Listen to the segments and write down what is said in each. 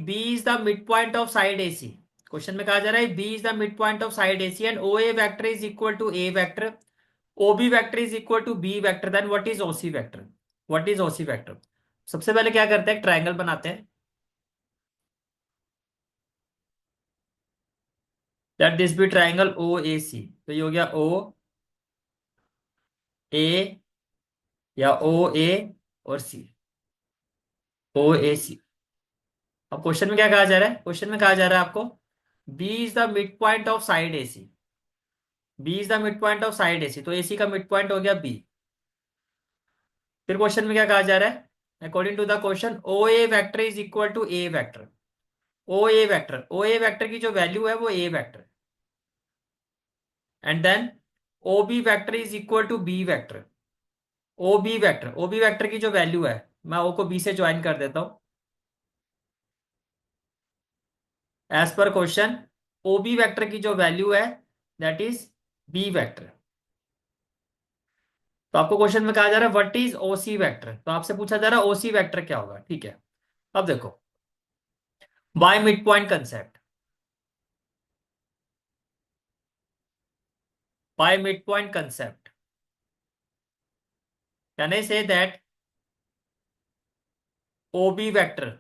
B is the mid point of side AC. Question में कहा जा रहा है B is the mid point of side AC and O A vector is equal to A vector, O B vector is equal to B vector, then what is OC vector? What is OC vector? सबसे पहले क्या करते हैं, triangle बनाते हैं। Let this be triangle O A C. तो ये हो गया ओ ए या ओ ए और सी, ओ ए सी। अब क्वेश्चन में क्या कहा जा रहा है, क्वेश्चन में कहा जा रहा है आपको B is the mid point of side AC, B is the mid point of side AC, तो एसी का मिड पॉइंट हो गया बी। फिर क्वेश्चन में क्या कहा जा रहा है, according to the question O A vector is equal to A vector, O A vector, O A vector की जो वैल्यू है वो A vector, and then O B vector is equal to B vector, O B vector, O B vector की जो value है, मैं ओ को B से ज्वाइन कर देता हूं। एज पर क्वेश्चन ओ बी वैक्टर की जो वैल्यू है दैट इज बी वैक्टर। तो आपको क्वेश्चन में कहा जा रहा है व्हाट इज ओसी वैक्टर, तो आपसे पूछा जा रहा है ओसी वैक्टर क्या होगा, ठीक है। अब देखो by midpoint concept, by midpoint concept can I say that O B vector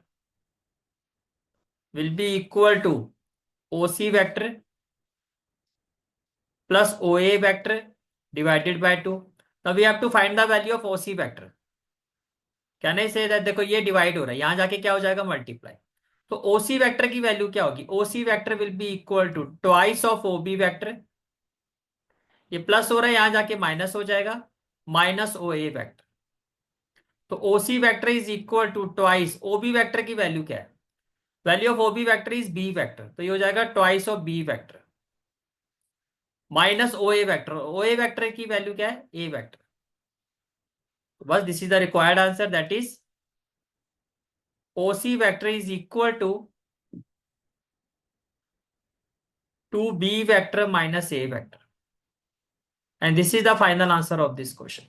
will be equal to OC vector plus OA vector divided by 2. Now we have to find the value of OC vector. Can I say that, देखो ये divide हो रहा है, यहां जाके क्या हो जाएगा, मल्टीप्लाई। तो OC वेक्टर की वैल्यू क्या होगी, OC vector will be equal to twice of OB vector, ये प्लस हो रहा है यहां जाके माइनस हो जाएगा, माइनस OA वेक्टर। तो OC vector is equal to twice, OB vector की वैल्यू क्या है, value of OB vector is B vector, तो ये हो जाएगा twice of B vector minus O A vector, O A vector की वैल्यू क्या है, ए वैक्टर। तो बस this is the required answer, that is O C vector is equal to B vector minus A vector, and this is the final answer of this question.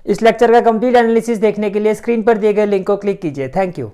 इस lecture का complete analysis देखने के लिए screen पर दिए गए link को click कीजिए। Thank you.